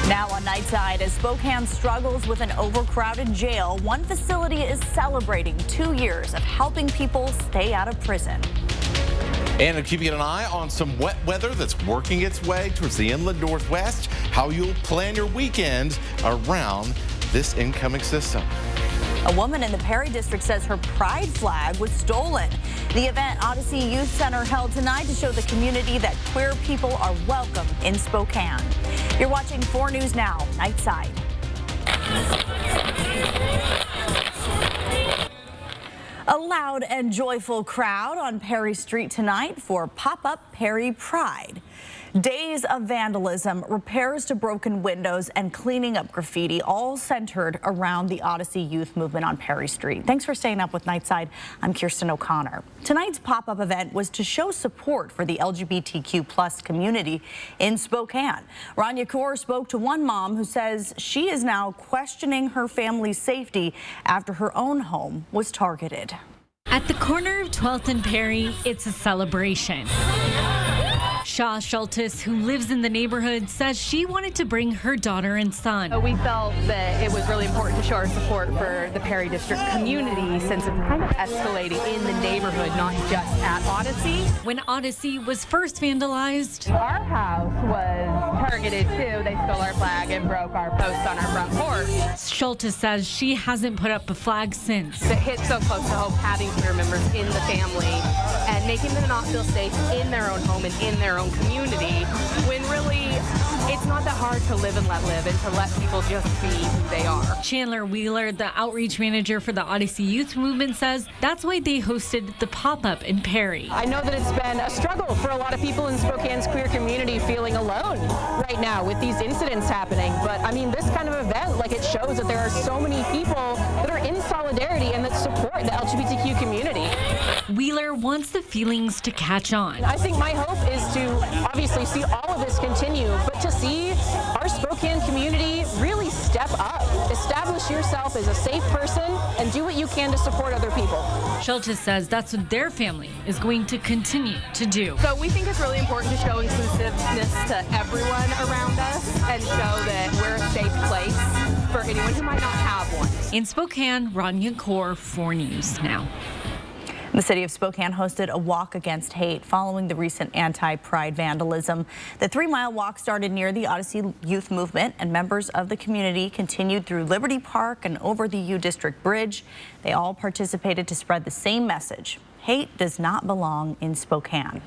Now on Nightside, as Spokane struggles with an overcrowded jail, one facility is celebrating 2 years of helping people stay out of prison. And keeping an eye on some wet weather that's working its way towards the inland northwest, how you'll plan your weekend around this incoming system. A woman in the Perry district says her pride flag was stolen. The event Odyssey Youth Center held tonight to show the community that queer people are welcome in Spokane. You're watching 4 News Now, Nightside. A loud and joyful crowd on Perry Street tonight for Pop-Up Perry Pride. Days of vandalism, repairs to broken windows, and cleaning up graffiti, all centered around the Odyssey Youth Movement on Perry Street. Thanks for staying up with Nightside. I'm Kirsten O'Connor. Tonight's pop-up event was to show support for the LGBTQ+ community in Spokane. Rania Kaur spoke to one mom who says she is now questioning her family's safety after her own home was targeted. At the corner of 12th and Perry, it's a celebration. Shaw Schultes, who lives in the neighborhood, says she wanted to bring her daughter and son. We felt that it was really important to show our support for the Perry District community since it's kind of escalating in the neighborhood, not just at Odyssey. When Odyssey was first vandalized, Our house was targeted too. They stole our flag and broke our post on our front porch. Schultes says she hasn't put up a flag since. It hit so close to home, having queer members in the family and making them not feel safe in their own home and in their own community, when really it's not that hard to live and let live and to let people just be who they are. Chandler Wheeler, the outreach manager for the Odyssey Youth Movement, says that's why they hosted the pop-up in Perry. I know that it's been a struggle for a lot of people in Spokane's queer community feeling alone right now with these incidents happening. But I mean, this kind of event, like, it shows that there are so many people that are in solidarity and that support the LGBTQ community. Wheeler wants the feelings to catch on. I think my hope is to obviously see all of this continue, but to see our Spokane community really step up. Establish yourself as a safe person and do what you can to support other people. Schultes says that's what their family is going to continue to do. So we think it's really important to show inclusiveness to everyone around us and show that we're a safe place for anyone who might not have one. In Spokane, Rania Kaur, 4 News Now. The city of Spokane hosted a walk against hate following the recent anti-pride vandalism. The 3-mile walk started near the Odyssey Youth Movement, and members of the community continued through Liberty Park and over the U District Bridge. They all participated to spread the same message: hate does not belong in Spokane.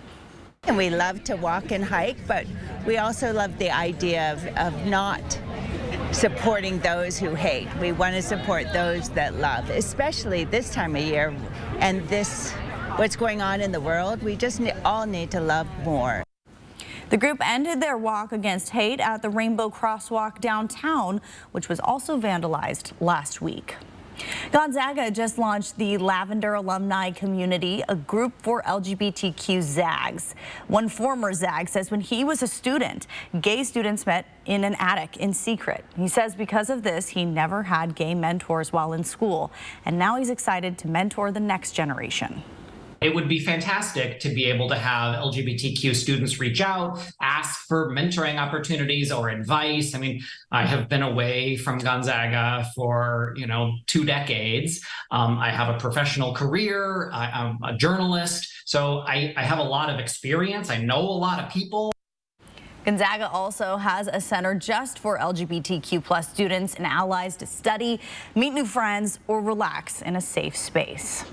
And we love to walk and hike, but we also love the idea of not supporting those who hate. We want to support those that love, especially this time of year and what's going on in the world. We just all need to love more. The group ended their walk against hate at the Rainbow Crosswalk downtown, which was also vandalized last week. Gonzaga just launched the Lavender Alumni Community, a group for LGBTQ Zags. One former Zag says when he was a student, gay students met in an attic in secret. He says because of this, he never had gay mentors while in school, and now he's excited to mentor the next generation. It would be fantastic to be able to have LGBTQ students reach out, ask for mentoring opportunities or advice. I mean, I have been away from Gonzaga for, 2 decades. I have a professional career. I'm a journalist. So I have a lot of experience. I know a lot of people. Gonzaga also has a center just for LGBTQ+ students and allies to study, meet new friends, or relax in a safe space.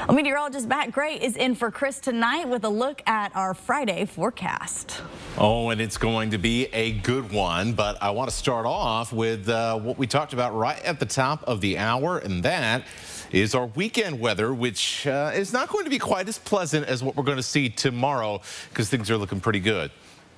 Well, meteorologist Matt Gray is in for Chris tonight with a look at our Friday forecast. Oh, and it's going to be a good one, but I want to start off with what we talked about right at the top of the hour, and that is our weekend weather, which is not going to be quite as pleasant as what we're going to see tomorrow because things are looking pretty good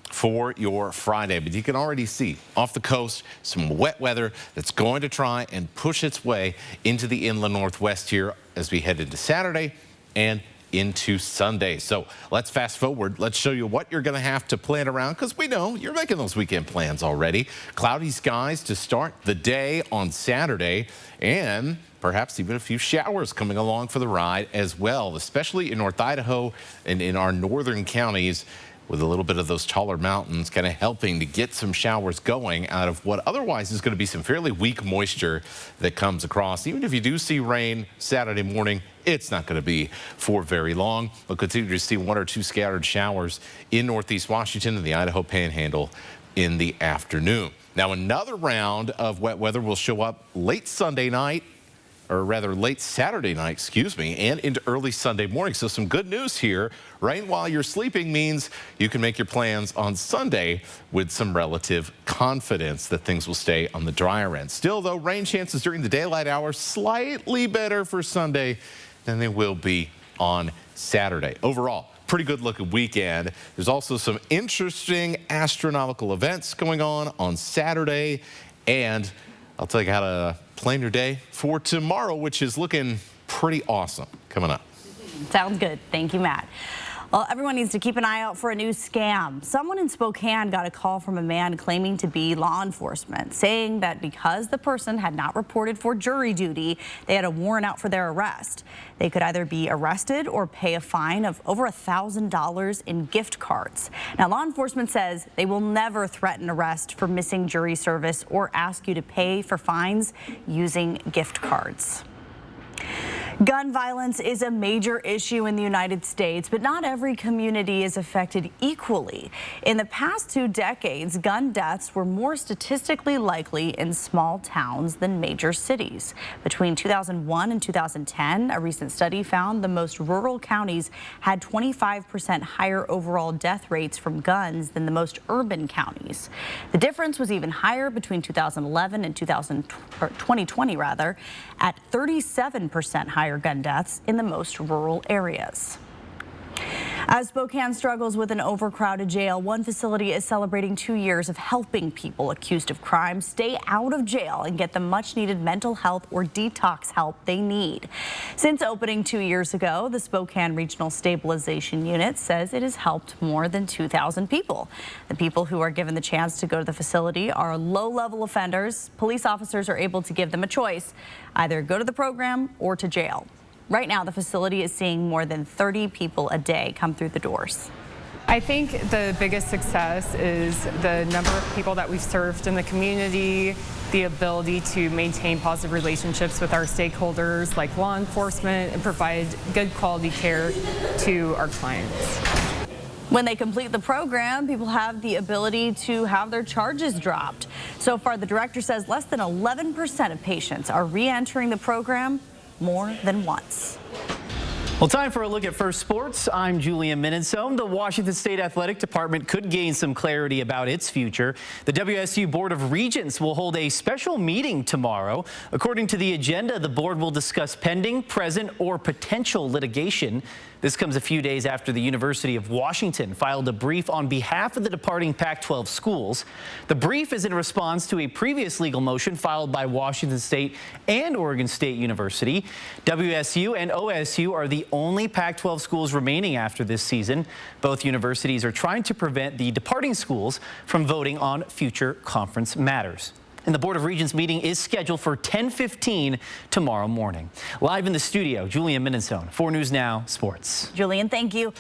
for your Friday. But you can already see off the coast some wet weather that's going to try and push its way into the inland northwest here as we head into Saturday and into Sunday. So let's fast forward. Let's show you what you're going to have to plan around, because we know you're making those weekend plans already. Cloudy skies to start the day on Saturday, and perhaps even a few showers coming along for the ride as well, especially in North Idaho and in our northern counties. with a little bit of those taller mountains kind of helping to get some showers going out of what otherwise is going to be some fairly weak moisture that comes across. Even if you do see rain Saturday morning, it's not going to be for very long. We'll continue to see 1 or 2 scattered showers in northeast Washington and the Idaho Panhandle in the afternoon. Now, another round of wet weather will show up late Sunday night, or rather late Saturday night, excuse me, and into early Sunday morning. So some good news here. Rain while you're sleeping means you can make your plans on Sunday with some relative confidence that things will stay on the drier end. Still, though, rain chances during the daylight hours slightly better for Sunday than they will be on Saturday. Overall, pretty good looking weekend. There's also some interesting astronomical events going on Saturday, and I'll tell you how to plan your day for tomorrow, which is looking pretty awesome coming up. Sounds good. Thank you, Matt. Well, everyone needs to keep an eye out for a new scam. Someone in Spokane got a call from a man claiming to be law enforcement, saying that because the person had not reported for jury duty, they had a warrant out for their arrest. They could either be arrested or pay a fine of over $1,000 in gift cards. Now, law enforcement says they will never threaten arrest for missing jury service or ask you to pay for fines using gift cards. Gun violence is a major issue in the United States, but not every community is affected equally. In the past 2 decades, gun deaths were more statistically likely in small towns than major cities. Between 2001 and 2010, a recent study found the most rural counties had 25% higher overall death rates from guns than the most urban counties. The difference was even higher between 2011 and 2020 at 37% higher gun deaths in the most rural areas. As Spokane struggles with an overcrowded jail, one facility is celebrating 2 years of helping people accused of crime stay out of jail and get the much-needed mental health or detox help they need. Since opening 2 years ago, the Spokane Regional Stabilization Unit says it has helped more than 2,000 people. The people who are given the chance to go to the facility are low-level offenders. Police officers are able to give them a choice, either go to the program or to jail. Right now, the facility is seeing more than 30 people a day come through the doors. I think the biggest success is the number of people that we've served in the community, the ability to maintain positive relationships with our stakeholders like law enforcement and provide good quality care to our clients. When they complete the program, people have the ability to have their charges dropped. So far, the director says less than 11% of patients are re-entering the program more than once. Well, time for a look at First Sports. I'm Julian Minnesome. The Washington State Athletic Department could gain some clarity about its future. The WSU Board of Regents will hold a special meeting tomorrow. According to the agenda, the board will discuss pending, present, or potential litigation. This comes a few days after the University of Washington filed a brief on behalf of the departing Pac-12 schools. The brief is in response to a previous legal motion filed by Washington State and Oregon State University. WSU and OSU are the only Pac-12 schools remaining after this season. Both universities are trying to prevent the departing schools from voting on future conference matters. And the Board of Regents meeting is scheduled for 10:15 tomorrow morning. Live in the studio, Julian Minnesome, 4 News Now Sports. Julian, thank you.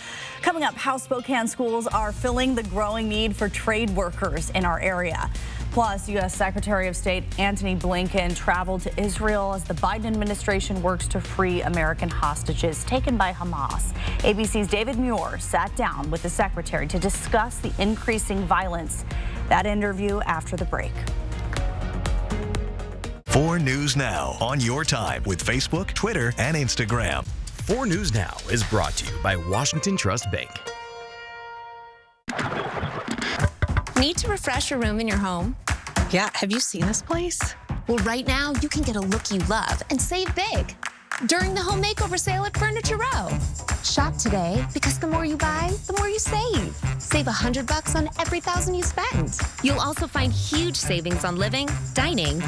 Coming up, how Spokane schools are filling the growing need for trade workers in our area. Plus, U.S. Secretary of State Antony Blinken traveled to Israel as the Biden administration works to free American hostages taken by Hamas. ABC's David Muir sat down with the secretary to discuss the increasing violence. That interview after the break. 4 News Now on your time with Facebook, Twitter, and Instagram. 4 News Now is brought to you by Washington Trust Bank. Need to refresh your room in your home? Yeah, have you seen this place? Well, right now you can get a look you love and save big during the home makeover sale at Furniture Row. Shop today because the more you buy, the more you save. Save $100 on every $1,000 you spend. You'll also find huge savings on living, dining,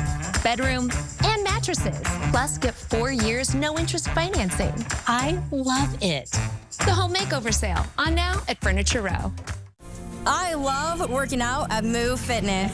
bedroom, and mattresses. Plus, get 4 years no interest financing. I love it. The home makeover sale on now at Furniture Row. I love working out at Move Fitness.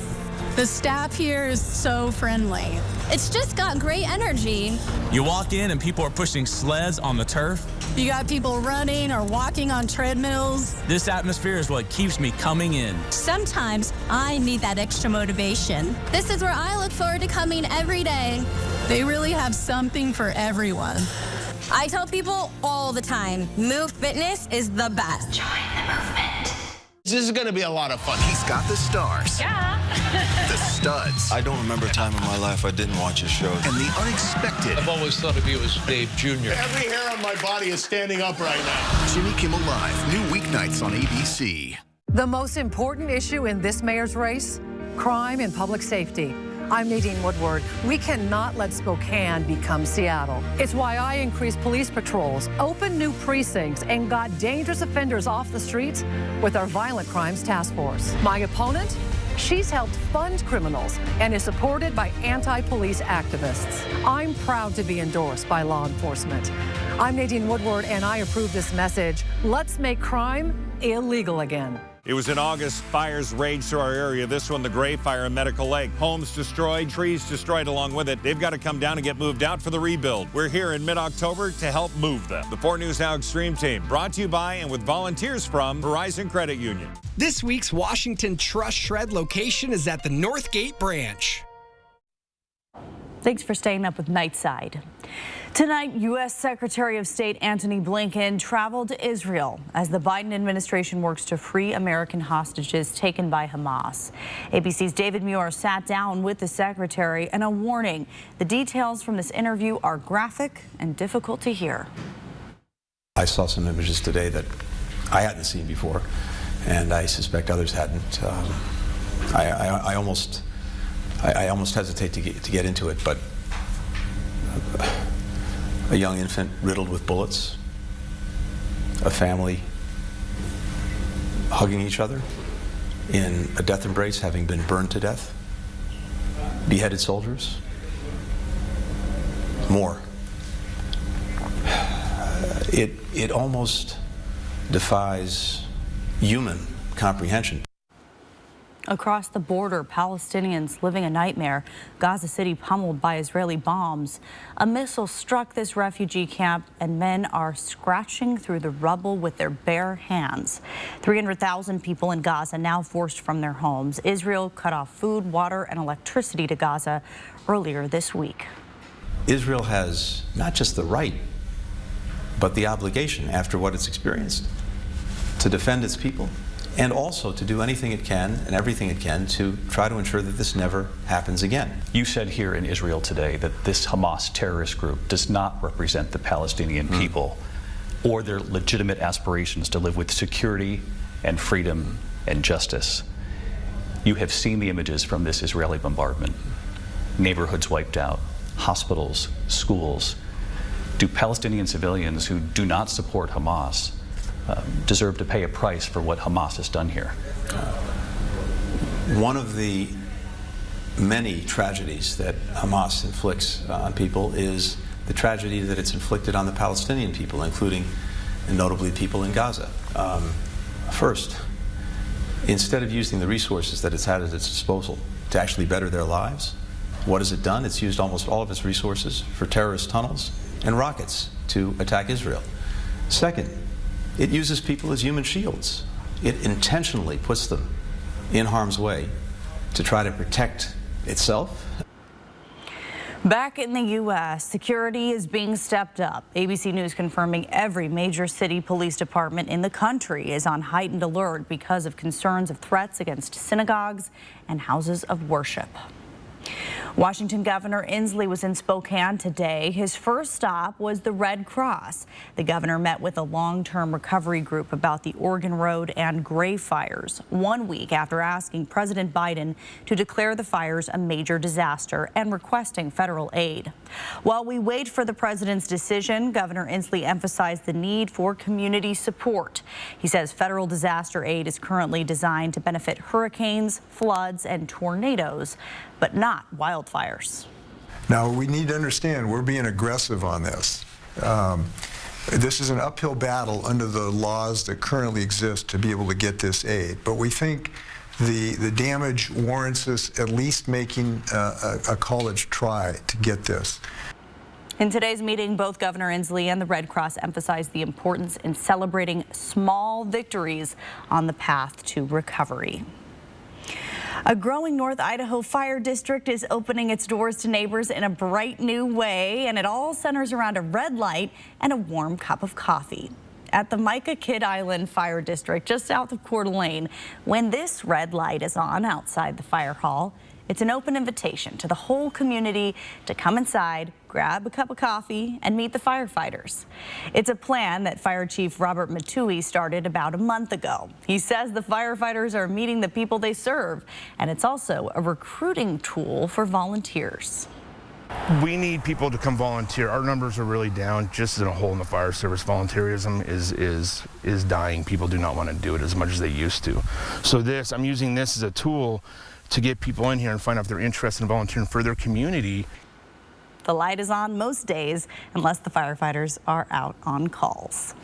The staff here is so friendly. It's just got great energy. You walk in and people are pushing sleds on the turf. You got people running or walking on treadmills. This atmosphere is what keeps me coming in. Sometimes I need that extra motivation. This is where I look forward to coming every day. They really have something for everyone. I tell people all the time, Move Fitness is the best. Join the movement. This is going to be a lot of fun. He's got the stars. Yeah. The studs. I don't remember a time in my life I didn't watch his show. And the unexpected. I've always thought of you as Dave Jr. Every hair on my body is standing up right now. Jimmy Kimmel Live, new weeknights on ABC. The most important issue in this mayor's race, crime and public safety. I'm Nadine Woodward. We cannot let Spokane become Seattle. It's why I increased police patrols, opened new precincts, and got dangerous offenders off the streets with our Violent Crimes Task Force. My opponent? She's helped fund criminals and is supported by anti-police activists. I'm proud to be endorsed by law enforcement. I'm Nadine Woodward, and I approve this message. Let's make crime illegal again. It was in August, fires raged through our area. This one, the Gray Fire in Medical Lake. Homes destroyed, trees destroyed along with it. They've got to come down and get moved out for the rebuild. We're here in mid-October to help move them. The 4 News Now Extreme Team, brought to you by and with volunteers from Horizon Credit Union. This week's Washington Trust Shred location is at the Northgate branch. Thanks for staying up with Nightside. Tonight, U.S. Secretary of State Antony Blinken traveled to Israel as the Biden administration works to free American hostages taken by Hamas. ABC's David Muir sat down with the secretary, and a warning: the details from this interview are graphic and difficult to hear. I saw some images today that I hadn't seen before, and I suspect others hadn't. I almost hesitate to get into it, but a young infant riddled with bullets, a family hugging each other in a death embrace, having been burned to death, beheaded soldiers, more. It almost defies human comprehension. Across the border, Palestinians living a nightmare. Gaza City pummeled by Israeli bombs. A missile struck this refugee camp, and men are scratching through the rubble with their bare hands. 300,000 people in Gaza now forced from their homes. Israel cut off food, water, and electricity to Gaza earlier this week. Israel has not just the right, but the obligation, after what it's experienced, to defend its people, and also to do anything it can and everything it can to try to ensure that this never happens again. You said here in Israel today that this Hamas terrorist group does not represent the Palestinian people or their legitimate aspirations to live with security and freedom and justice. You have seen the images from this Israeli bombardment. Neighborhoods wiped out, hospitals, schools. Do Palestinian civilians who do not support Hamas deserve to pay a price for what Hamas has done here? One of the many tragedies that Hamas inflicts on people is the tragedy that it's inflicted on the Palestinian people, including and notably people in Gaza. First, instead of using the resources that it's had at its disposal to actually better their lives, what has it done? It's used almost all of its resources for terrorist tunnels and rockets to attack Israel. Second, it uses people as human shields. It intentionally puts them in harm's way to try to protect itself. Back in the U.S., security is being stepped up. ABC News confirming every major city police department in the country is on heightened alert because of concerns of threats against synagogues and houses of worship. Washington Governor Inslee was in Spokane today. His first stop was the Red Cross. The governor met with a long-term recovery group about the Oregon Road and Gray fires 1 week after asking President Biden to declare the fires a major disaster and requesting federal aid. While we wait for the president's decision, Governor Inslee emphasized the need for community support. He says federal disaster aid is currently designed to benefit hurricanes, floods, and tornadoes, but not wildfires. Now, we need to understand we're being aggressive on this. This is an uphill battle under the laws that currently exist to be able to get this aid. But we think the damage warrants us at least making a college try to get this. In today's meeting, both Governor Inslee and the Red Cross emphasized the importance in celebrating small victories on the path to recovery. A growing North Idaho fire district is opening its doors to neighbors in a bright new way, and it all centers around a red light and a warm cup of coffee. At the Micah Kidd Island Fire District, just south of Coeur d'Alene, when this red light is on outside the fire hall, it's an open invitation to the whole community to come inside, grab a cup of coffee, and meet the firefighters. It's a plan that Fire Chief Robert Matui started about a month ago. He says the firefighters are meeting the people they serve, and it's also a recruiting tool for volunteers. We need people to come volunteer. Our numbers are really down, just as a whole in the fire service. Volunteerism is dying. People do not want to do it as much as they used to. So I'm using this as a tool to get people in here and find out if they're interested in volunteering for their community. The light is on most days unless the firefighters are out on calls.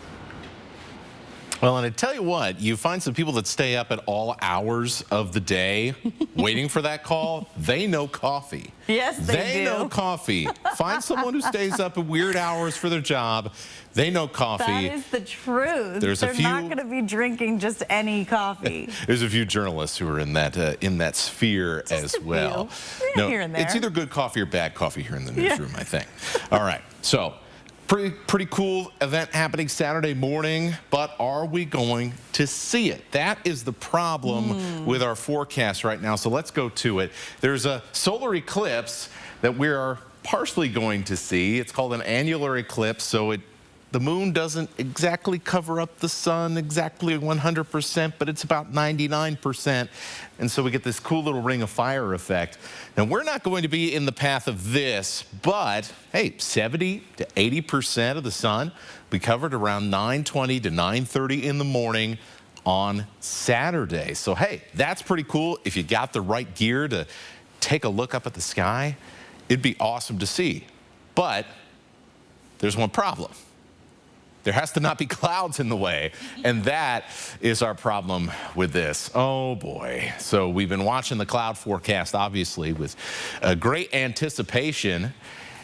Well, and I tell you what, you find some people that stay up at all hours of the day waiting for that call. They know coffee. Yes, they do. They know coffee. Find someone who stays up at weird hours for their job. They know coffee. That is the truth. They're not going to be drinking just any coffee. There's a few journalists who are in that sphere just as well. No, here and there. It's either good coffee or bad coffee here in the newsroom, I think. All right, so pretty cool event happening Saturday morning, but are we going to see it? That is the problem with our forecast right now, so let's go to it. There's a solar eclipse that we are partially going to see. It's called an annular eclipse, so the moon doesn't exactly cover up the sun exactly 100%, but it's about 99%. And so we get this cool little ring of fire effect. Now, we're not going to be in the path of this, but hey, 70 to 80% of the sun will be covered around 9:20 to 9:30 in the morning on Saturday. So hey, that's pretty cool. If you got the right gear to take a look up at the sky, it'd be awesome to see. But there's one problem. There has to not be clouds in the way, and that is our problem with this. Oh boy. So we've been watching the cloud forecast, obviously, with great anticipation,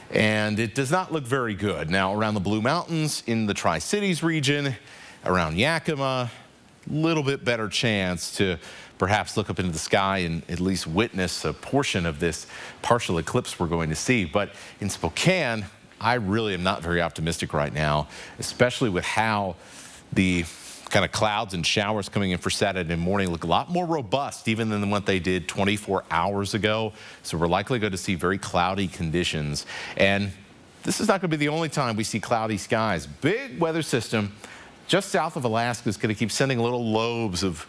and it does not look very good. Now, around the Blue Mountains, in the Tri-Cities region, around Yakima, a little bit better chance to perhaps look up into the sky and at least witness a portion of this partial eclipse we're going to see. But in Spokane, I really am not very optimistic right now, especially with how the kind of clouds and showers coming in for Saturday morning look a lot more robust even than what they did 24 hours ago. So we're likely going to see very cloudy conditions. And this is not going to be the only time we see cloudy skies. Big weather system just south of Alaska is going to keep sending little lobes of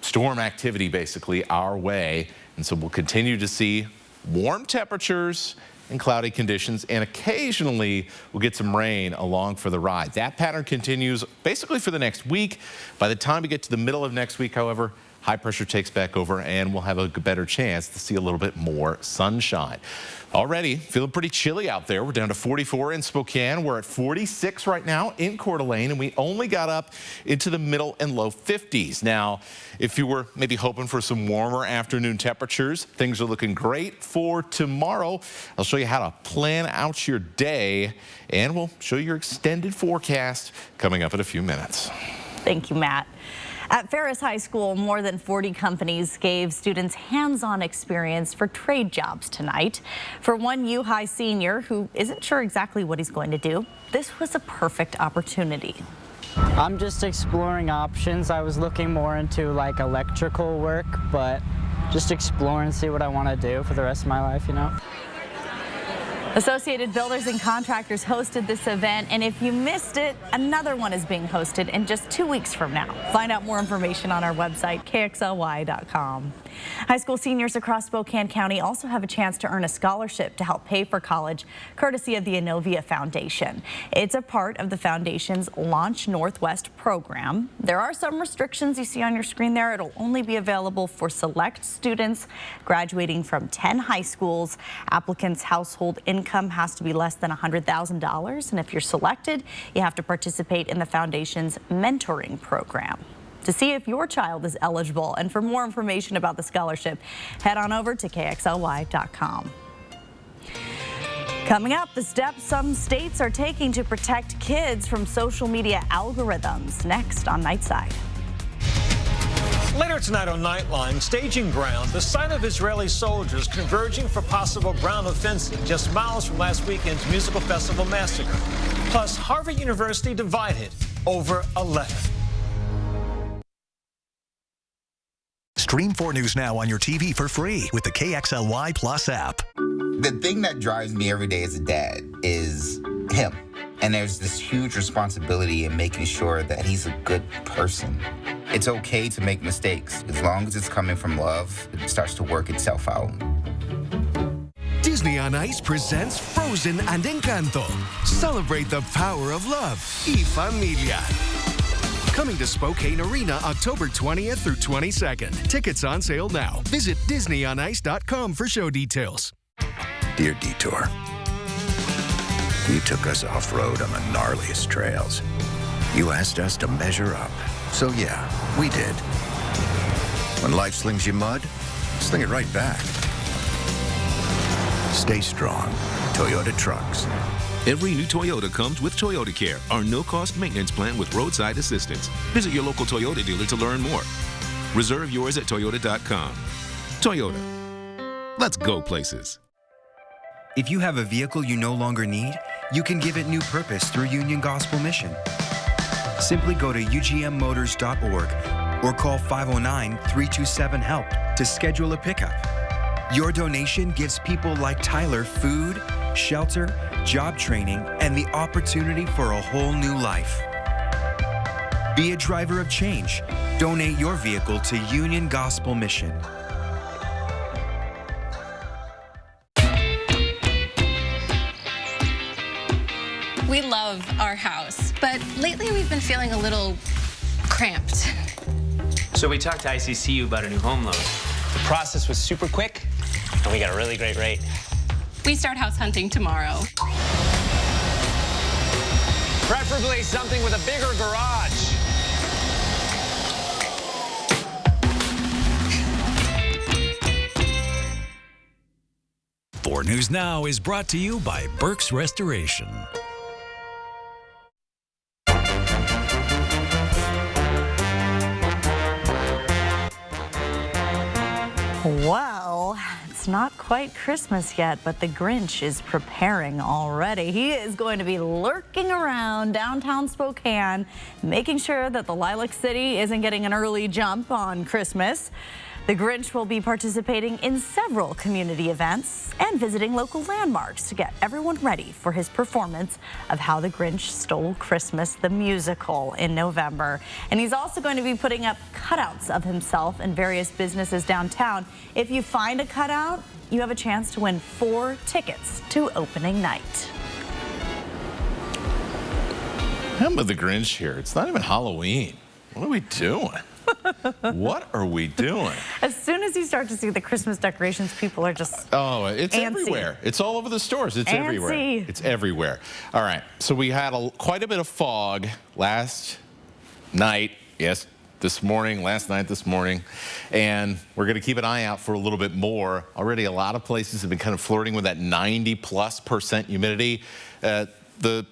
storm activity basically our way. And so we'll continue to see warm temperatures and cloudy conditions, and occasionally we'll get some rain along for the ride. That pattern continues basically for the next week. By the time we get to the middle of next week, however, high pressure takes back over and we'll have a better chance to see a little bit more sunshine. Already feeling pretty chilly out there. We're down to 44 in Spokane. We're at 46 right now in Coeur d'Alene, and we only got up into the middle and low 50s. Now, if you were maybe hoping for some warmer afternoon temperatures, things are looking great for tomorrow. I'll show you how to plan out your day, and we'll show you your extended forecast coming up in a few minutes. Thank you, Matt. At Ferris High School, more than 40 companies gave students hands-on experience for trade jobs tonight. For one U-High senior who isn't sure exactly what he's going to do, this was a perfect opportunity. I'm just exploring options. I was looking more into like electrical work, but just explore and see what I want to do for the rest of my life, you know. Associated Builders and Contractors hosted this event, and if you missed it, another one is being hosted in just 2 weeks from now. Find out more information on our website, kxly.com. High school seniors across Spokane County also have a chance to earn a scholarship to help pay for college, courtesy of the Innovia Foundation. It's a part of the foundation's Launch Northwest program. There are some restrictions you see on your screen there. It'll only be available for select students graduating from 10 high schools. Applicants' household income has to be less than $100,000, and if you're selected, you have to participate in the foundation's mentoring program. To see if your child is eligible and for more information about the scholarship, head on over to kxly.com. Coming up, the steps some states are taking to protect kids from social media algorithms. Next on Nightside. Later tonight on Nightline, staging ground, the site of Israeli soldiers converging for possible ground offensive just miles from last weekend's musical festival massacre. Plus, Harvard University divided over a letter. Stream 4 News now on your TV for free with the KXLY Plus app. The thing that drives me every day as a dad is him. And there's this huge responsibility in making sure that he's a good person. It's okay to make mistakes. As long as it's coming from love, it starts to work itself out. Disney on Ice presents Frozen and Encanto. Celebrate the power of love y familia. Coming to Spokane Arena October 20th through 22nd. Tickets on sale now. Visit DisneyOnIce.com for show details. Dear Detour, you took us off-road on the gnarliest trails. You asked us to measure up. So yeah, we did. When life slings you mud, sling it right back. Stay strong. Toyota Trucks. Every new Toyota comes with Toyota Care, our no-cost maintenance plan with roadside assistance. Visit your local Toyota dealer to learn more. Reserve yours at Toyota.com. Toyota. Let's go places. If you have a vehicle you no longer need, you can give it new purpose through Union Gospel Mission. Simply go to ugmmotors.org or call 509-327-HELP to schedule a pickup. Your donation gives people like Tyler food, shelter, job training, and the opportunity for a whole new life. Be a driver of change. Donate your vehicle to Union Gospel Mission. We love our house, but lately we've been feeling a little cramped. So we talked to ICCU about a new home loan. The process was super quick, and we got a really great rate. We start house hunting tomorrow. Preferably something with a bigger garage. Four News Now is brought to you by Burke's Restoration. Well, it's not quite Christmas yet, but the Grinch is preparing already. He is going to be lurking around downtown Spokane, making sure that the Lilac City isn't getting an early jump on Christmas. The Grinch will be participating in several community events and visiting local landmarks to get everyone ready for his performance of How the Grinch Stole Christmas, the musical, in November. And he's also going to be putting up cutouts of himself in various businesses downtown. If you find a cutout, you have a chance to win 4 tickets to opening night. I'm with the Grinch here. It's not even Halloween. What are we doing? What are we doing? As soon as you start to see the Christmas decorations, people are just it's antsy. Everywhere. It's all over the stores. It's everywhere. It's everywhere. All right. So we had quite a bit of fog last night. Yes, this morning, last night, this morning. And we're going to keep an eye out for a little bit more. Already a lot of places have been kind of flirting with that 90+% humidity. The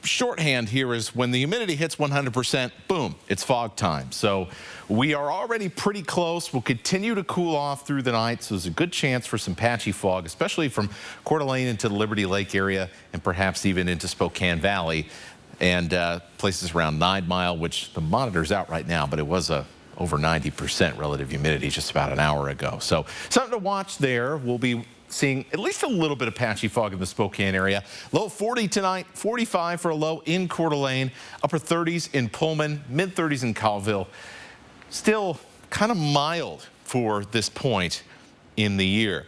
shorthand here is when the humidity hits 100%, boom, it's fog time. So we are already pretty close. We'll continue to cool off through the night, so there's a good chance for some patchy fog, especially from Coeur d'Alene into the Liberty Lake area and perhaps even into Spokane Valley and places around 9 Mile, which the monitor's out right now, but it was over 90% relative humidity just about an hour ago. So something to watch there. We'll be seeing at least a little bit of patchy fog in the Spokane area. Low 40 tonight, 45 for a low in Coeur d'Alene, upper 30s in Pullman, mid 30s in Colville. Still kind of mild for this point in the year.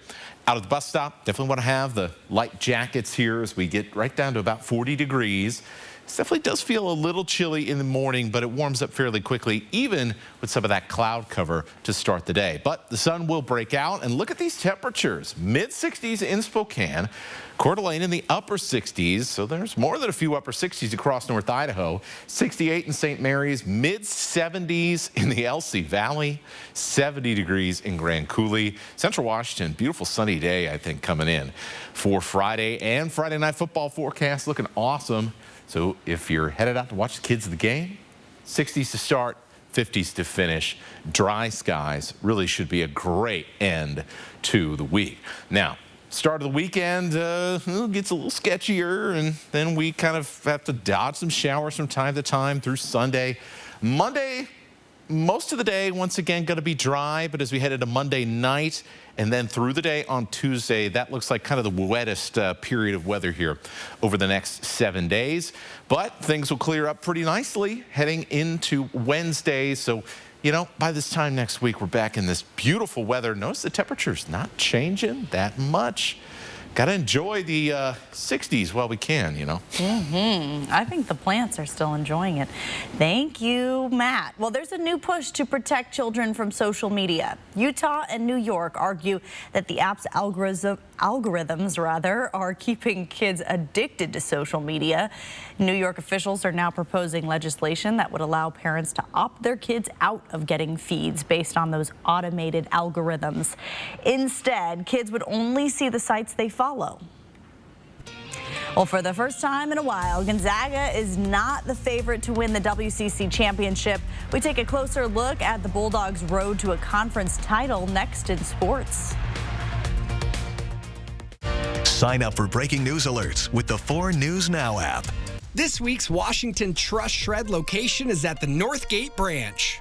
Out at the bus stop, definitely want to have the light jackets here as we get right down to about 40 degrees. It definitely does feel a little chilly in the morning, but it warms up fairly quickly, even with some of that cloud cover to start the day. But the sun will break out, and look at these temperatures. Mid-60s in Spokane, Coeur d'Alene in the upper 60s, so there's more than a few upper 60s across North Idaho. 68 in St. Mary's, mid-70s in the LC Valley, 70 degrees in Grand Coulee. Central Washington, beautiful sunny day, I think, coming in for Friday, and Friday night football forecast looking awesome. So if you're headed out to watch the kids of the game, 60s to start, 50s to finish. Dry skies really should be a great end to the week. Now, start of the weekend gets a little sketchier, and then we kind of have to dodge some showers from time to time through Sunday. Monday, most of the day, once again, going to be dry, but as we head into Monday night and then through the day on Tuesday, that looks like kind of the wettest period of weather here over the next 7 days. But things will clear up pretty nicely heading into Wednesday. So, you know, by this time next week, we're back in this beautiful weather. Notice the temperature's not changing that much. Got to enjoy the 60s while we can, you know. I think the plants are still enjoying it. Thank you, Matt. Well, there's a new push to protect children from social media. Utah and New York argue that the app's algorithms are keeping kids addicted to social media. New York officials are now proposing legislation that would allow parents to opt their kids out of getting feeds based on those automated algorithms. Instead, kids would only see the sites they follow. Well, for the first time in a while, Gonzaga is not the favorite to win the WCC championship. We take a closer look at the Bulldogs' road to a conference title next in sports. Sign up for breaking news alerts with the 4 News Now app. This week's Washington Trust Shred location is at the Northgate branch.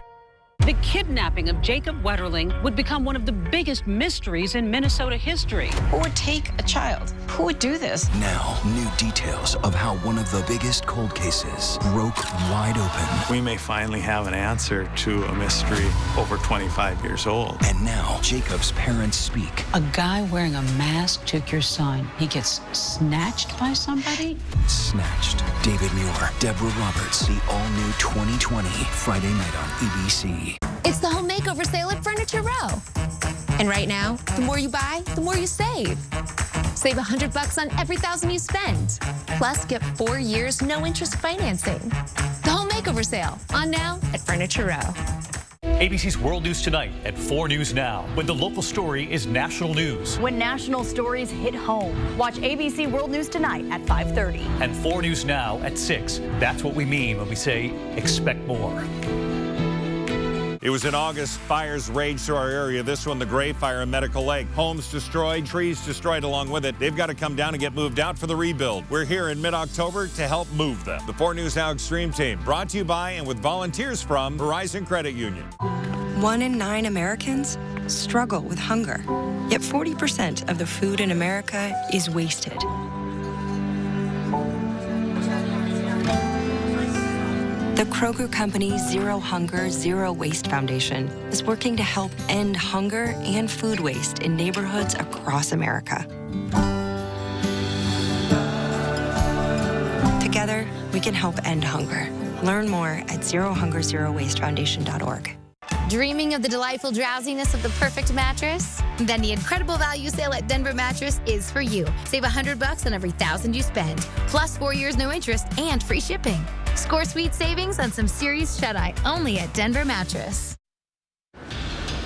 The kidnapping of Jacob Wetterling would become one of the biggest mysteries in Minnesota history. Who would take a child? Who would do this? Now, new details of how one of the biggest cold cases broke wide open. We may finally have an answer to a mystery over 25 years old. And now, Jacob's parents speak. A guy wearing a mask took your son. He gets snatched by somebody? Snatched. David Muir, Deborah Roberts, the all-new 2020, Friday night on ABC. It's the home makeover sale at Furniture Row. And right now, the more you buy, the more you save. Save $100 on every $1,000 you spend. Plus, get 4 years, no interest financing. The home makeover sale, on now at Furniture Row. ABC's World News Tonight at 4 News Now, when the local story is national news. When national stories hit home, watch ABC World News Tonight at 5:30. And 4 News Now at 6. That's what we mean when we say expect more. It was in August, fires raged through our area. This one, the Gray Fire in Medical Lake. Homes destroyed, trees destroyed along with it. They've got to come down and get moved out for the rebuild. We're here in mid-October to help move them. The 4 News Now Extreme Team, brought to you by and with volunteers from Horizon Credit Union. 1 in 9 Americans struggle with hunger, yet 40% of the food in America is wasted. The Kroger Company Zero Hunger, Zero Waste Foundation is working to help end hunger and food waste in neighborhoods across America. Together, we can help end hunger. Learn more at zerohungerzerowastefoundation.org. Dreaming of the delightful drowsiness of the perfect mattress? Then the incredible value sale at Denver Mattress is for you. Save $100 on every $1,000 you spend, plus 4 years no interest and free shipping. Score sweet savings on some serious shut-eye only at Denver Mattress.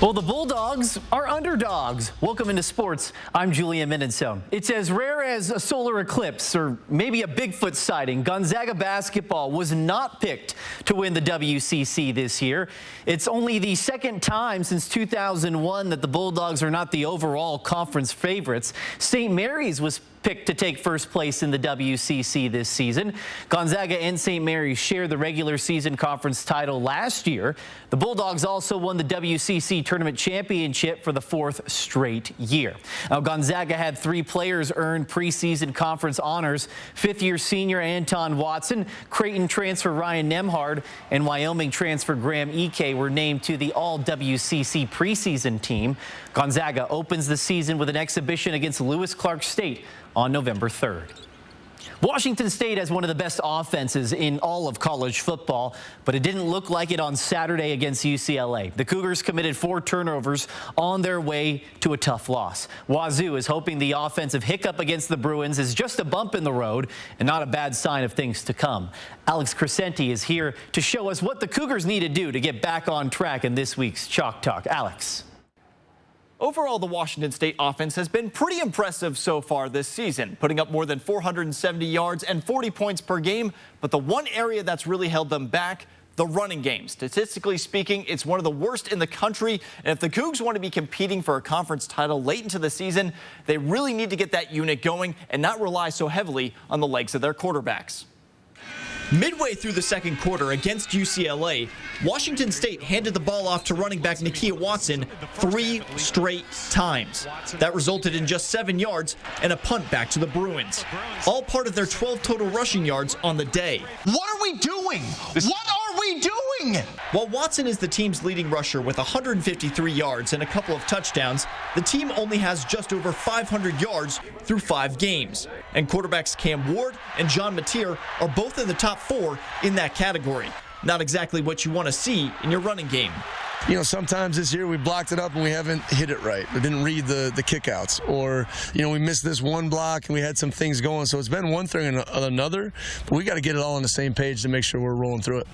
Well, the Bulldogs are underdogs. Welcome into sports. I'm Julian Minenson. It's as rare as a solar eclipse or maybe a Bigfoot sighting. Gonzaga basketball was not picked to win the WCC this year. It's only the second time since 2001 that the Bulldogs are not the overall conference favorites. St. Mary's was picked to take first place in the WCC this season. Gonzaga and St. Mary's shared the regular season conference title last year. The Bulldogs also won the WCC tournament championship for the 4th straight year. Now, Gonzaga had 3 players earn preseason conference honors. 5th-year senior Anton Watson, Creighton transfer Ryan Nemhard, and Wyoming transfer Graham Ike were named to the all-WCC preseason team. Gonzaga opens the season with an exhibition against Lewis Clark State on November 3rd. Washington State has one of the best offenses in all of college football, but it didn't look like it on Saturday against UCLA. The Cougars committed 4 turnovers on their way to a tough loss. Wazoo is hoping the offensive hiccup against the Bruins is just a bump in the road and not a bad sign of things to come. Alex Crescenti is here to show us what the Cougars need to do to get back on track in this week's Chalk Talk. Alex. Overall, the Washington State offense has been pretty impressive so far this season, putting up more than 470 yards and 40 points per game. But the one area that's really held them back, the running game. Statistically speaking, it's one of the worst in the country. And if the Cougs want to be competing for a conference title late into the season, they really need to get that unit going and not rely so heavily on the legs of their quarterbacks. Midway through the second quarter against UCLA, Washington State handed the ball off to running back Nakia Watson 3 straight times. That resulted in just 7 yards and a punt back to the Bruins. All part of their 12 total rushing yards on the day. What are we doing? What are we doing? While Watson is the team's leading rusher with 153 yards and a couple of touchdowns, the team only has just over 500 yards through 5 games. And quarterbacks Cam Ward and John Mateer are both in the top 4 in that category. Not exactly what you want to see in your running game. You know, sometimes this year we blocked it up and we haven't hit it right. We didn't read the kickouts, or, you know, we missed this one block and we had some things going. So it's been one thing and another, but we got to get it all on the same page to make sure we're rolling through it.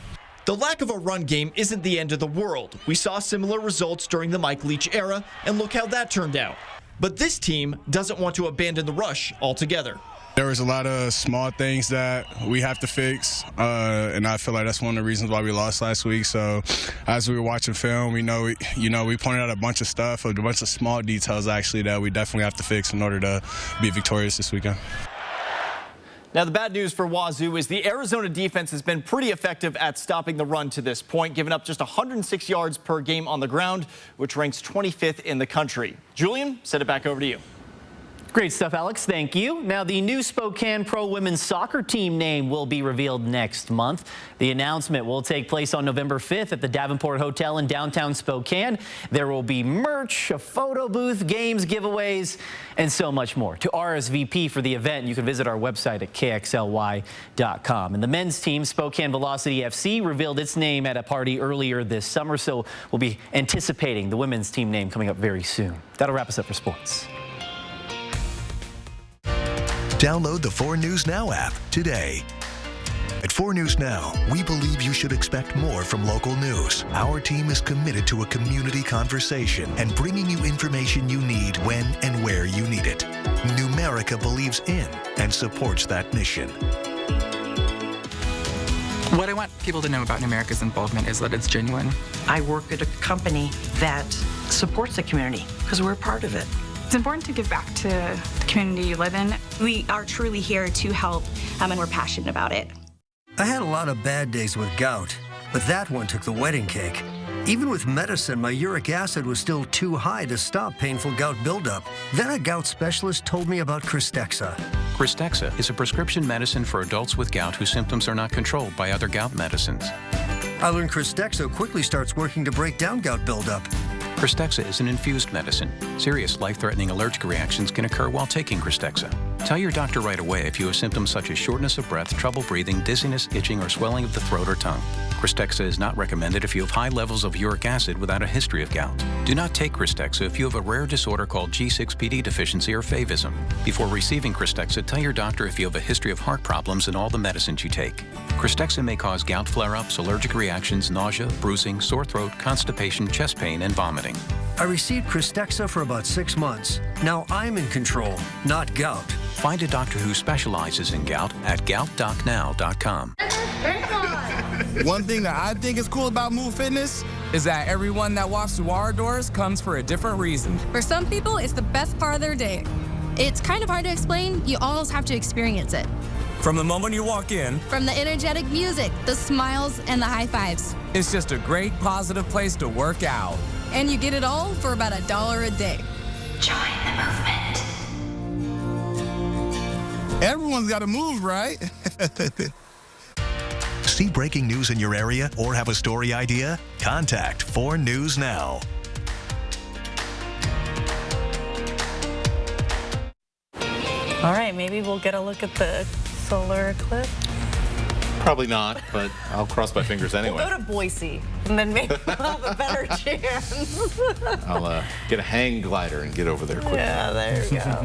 The lack of a run game isn't the end of the world. We saw similar results during the Mike Leach era, and look how that turned out. But this team doesn't want to abandon the rush altogether. There was a lot of small things that we have to fix, and I feel like that's one of the reasons why we lost last week. So as we were watching film, we pointed out a bunch of stuff, a bunch of small details actually that we definitely have to fix in order to be victorious this weekend. Now, the bad news for Wazoo is the Arizona defense has been pretty effective at stopping the run to this point, giving up just 106 yards per game on the ground, which ranks 25th in the country. Julian, send it back over to you. Great stuff, Alex. Thank you. Now, the new Spokane Pro Women's Soccer team name will be revealed next month. The announcement will take place on November 5th at the Davenport Hotel in downtown Spokane. There will be merch, a photo booth, games, giveaways, and so much more. To RSVP for the event, you can visit our website at kxly.com. And the men's team, Spokane Velocity FC, revealed its name at a party earlier this summer, so we'll be anticipating the women's team name coming up very soon. That'll wrap us up for sports. Download the 4 News Now app today. At 4 News Now, we believe you should expect more from local news. Our team is committed to a community conversation and bringing you information you need when and where you need it. Numerica believes in and supports that mission. What I want people to know about Numerica's involvement is that it's genuine. I work at a company that supports the community because we're a part of it. It's important to give back to the community you live in. We are truly here to help, and we're passionate about it. I had a lot of bad days with gout, but that one took the wedding cake. Even with medicine, my uric acid was still too high to stop painful gout buildup. Then a gout specialist told me about Cristexa. Cristexa is a prescription medicine for adults with gout whose symptoms are not controlled by other gout medicines. I learned Cristexa quickly starts working to break down gout buildup. Cristexa is an infused medicine. Serious life-threatening allergic reactions can occur while taking Cristexa. Tell your doctor right away if you have symptoms such as shortness of breath, trouble breathing, dizziness, itching, or swelling of the throat or tongue. Cristexa is not recommended if you have high levels of uric acid without a history of gout. Do not take Cristexa if you have a rare disorder called G6PD deficiency or favism. Before receiving Cristexa, tell your doctor if you have a history of heart problems and all the medicines you take. Cristexa may cause gout flare-ups, allergic reactions, nausea, bruising, sore throat, constipation, chest pain, and vomiting. I received Cristexa for about 6 months. Now I'm in control, not gout. Find a doctor who specializes in gout at goutdocnow.com. One thing that I think is cool about Move Fitness is that everyone that walks through our doors comes for a different reason. For some people, it's the best part of their day. It's kind of hard to explain. You always have to experience it. From the moment you walk in, from the energetic music, the smiles, and the high fives. It's just a great, positive place to work out. And you get it all for about $1 a day. Join the movement. Everyone's got to move, right? See breaking news in your area or have a story idea? Contact 4 News Now. All right, maybe we'll get a look at the solar eclipse? Probably not, but I'll cross my fingers anyway. We'll go to Boise, and then maybe we'll have a better chance. I'll get a hang glider and get over there quickly. Yeah, there you go.